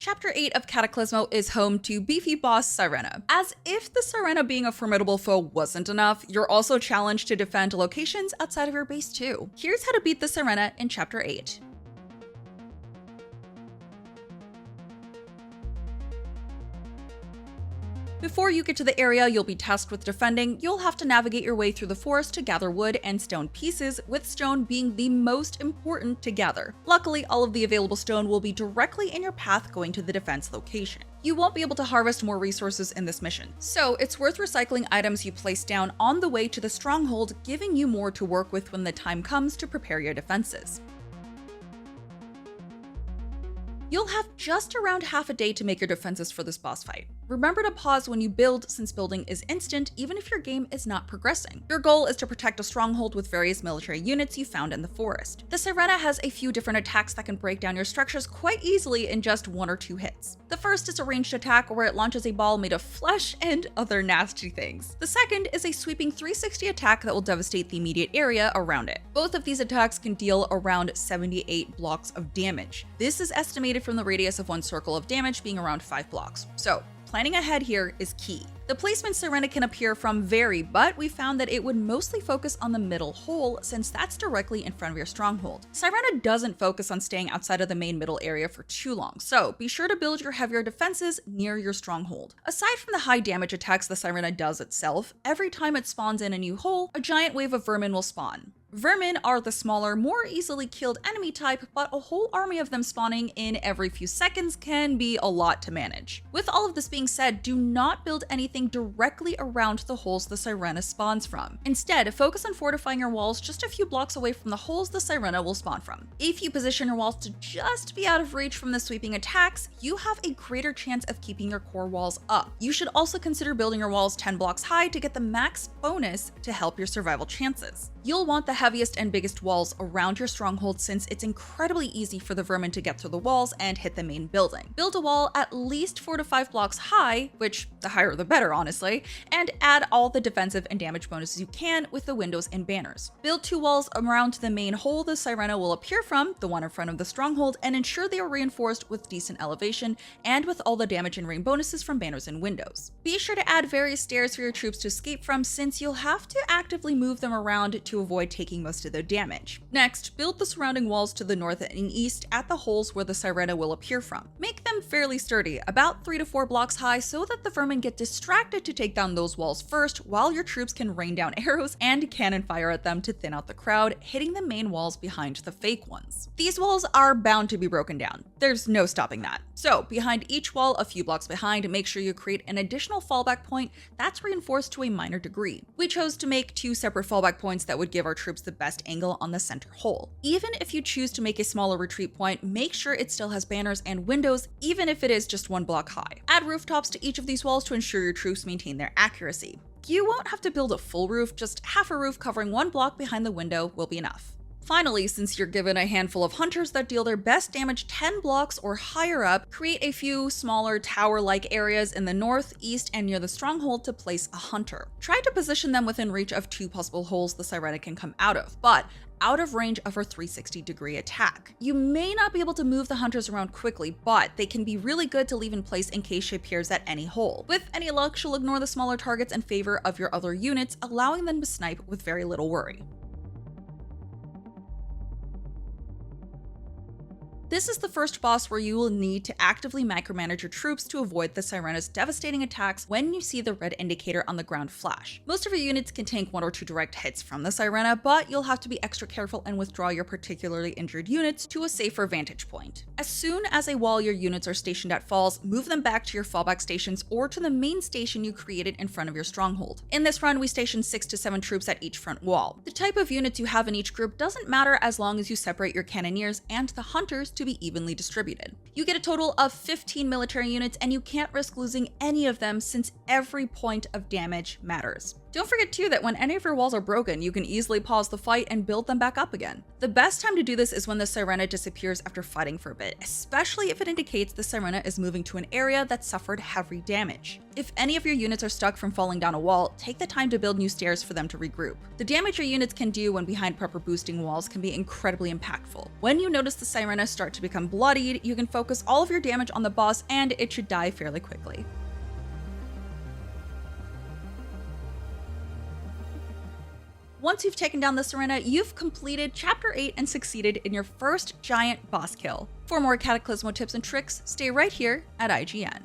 Chapter 8 of Cataclismo is home to beefy boss Sirena. As if the Sirena being a formidable foe wasn't enough, you're also challenged to defend locations outside of your base too. Here's how to beat the Sirena in Chapter 8. Before you get to the area you'll be tasked with defending, you'll have to navigate your way through the forest to gather wood and stone pieces, with stone being the most important to gather. Luckily, all of the available stone will be directly in your path going to the defense location. You won't be able to harvest more resources in this mission, so it's worth recycling items you place down on the way to the stronghold, giving you more to work with when the time comes to prepare your defenses. You'll have just around half a day to make your defenses for this boss fight. Remember to pause when you build, since building is instant even if your game is not progressing. Your goal is to protect a stronghold with various military units you found in the forest. The Sirena has a few different attacks that can break down your structures quite easily in just 1 or 2 hits. The first is a ranged attack where it launches a ball made of flesh and other nasty things. The second is a sweeping 360 attack that will devastate the immediate area around it. Both of these attacks can deal around 78 blocks of damage. This is estimated from the radius of one circle of damage being around 5 blocks. So, planning ahead here is key. The placement Sirena can appear from vary, but we found that it would mostly focus on the middle hole since that's directly in front of your stronghold. Sirena doesn't focus on staying outside of the main middle area for too long, so be sure to build your heavier defenses near your stronghold. Aside from the high damage attacks the Sirena does itself, every time it spawns in a new hole, a giant wave of vermin will spawn. Vermin are the smaller, more easily killed enemy type, but a whole army of them spawning in every few seconds can be a lot to manage. With all of this being said, do not build anything directly around the holes the Sirena spawns from. Instead, focus on fortifying your walls just a few blocks away from the holes the Sirena will spawn from. If you position your walls to just be out of reach from the sweeping attacks, you have a greater chance of keeping your core walls up. You should also consider building your walls 10 blocks high to get the max bonus to help your survival chances. You'll want the heaviest and biggest walls around your stronghold since it's incredibly easy for the vermin to get through the walls and hit the main building. Build a wall at least 4 to 5 blocks high, which the higher the better honestly, and add all the defensive and damage bonuses you can with the windows and banners. Build 2 walls around the main hole the Sirena will appear from, the one in front of the stronghold, and ensure they are reinforced with decent elevation and with all the damage and rain bonuses from banners and windows. Be sure to add various stairs for your troops to escape from since you'll have to actively move them around to avoid taking most of their damage. Next, build the surrounding walls to the north and east at the holes where the Sirena will appear from. Make them fairly sturdy, about 3 to 4 blocks high, so that the vermin get distracted to take down those walls first, while your troops can rain down arrows and cannon fire at them to thin out the crowd, hitting the main walls behind the fake ones. These walls are bound to be broken down. There's no stopping that. So, behind each wall, a few blocks behind, make sure you create an additional fallback point that's reinforced to a minor degree. We chose to make 2 separate fallback points that would give our troops the best angle on the center hole. Even if you choose to make a smaller retreat point, make sure it still has banners and windows, even if it is just 1 block high. Add rooftops to each of these walls to ensure your troops maintain their accuracy. You won't have to build a full roof, just half a roof covering 1 block behind the window will be enough. Finally, since you're given a handful of hunters that deal their best damage 10 blocks or higher up, create a few smaller tower-like areas in the north, east, and near the stronghold to place a hunter. Try to position them within reach of 2 possible holes the Sirena can come out of, but out of range of her 360-degree attack. You may not be able to move the hunters around quickly, but they can be really good to leave in place in case she appears at any hole. With any luck, she'll ignore the smaller targets in favor of your other units, allowing them to snipe with very little worry. This is the first boss where you will need to actively micromanage your troops to avoid the Sirena's devastating attacks when you see the red indicator on the ground flash. Most of your units can tank 1 or 2 direct hits from the Sirena, but you'll have to be extra careful and withdraw your particularly injured units to a safer vantage point. As soon as a wall your units are stationed at falls, move them back to your fallback stations or to the main station you created in front of your stronghold. In this run, we stationed 6 to 7 troops at each front wall. The type of units you have in each group doesn't matter as long as you separate your cannoneers and the hunters to be evenly distributed. You get a total of 15 military units and you can't risk losing any of them since every point of damage matters. Don't forget too that when any of your walls are broken, you can easily pause the fight and build them back up again. The best time to do this is when the Sirena disappears after fighting for a bit, especially if it indicates the Sirena is moving to an area that suffered heavy damage. If any of your units are stuck from falling down a wall, take the time to build new stairs for them to regroup. The damage your units can do when behind prep or boosting walls can be incredibly impactful. When you notice the Sirena start to become bloodied, you can focus all of your damage on the boss and it should die fairly quickly. Once you've taken down the Sirena, you've completed Chapter 8 and succeeded in your first giant boss kill. For more Cataclismo tips and tricks, stay right here at IGN.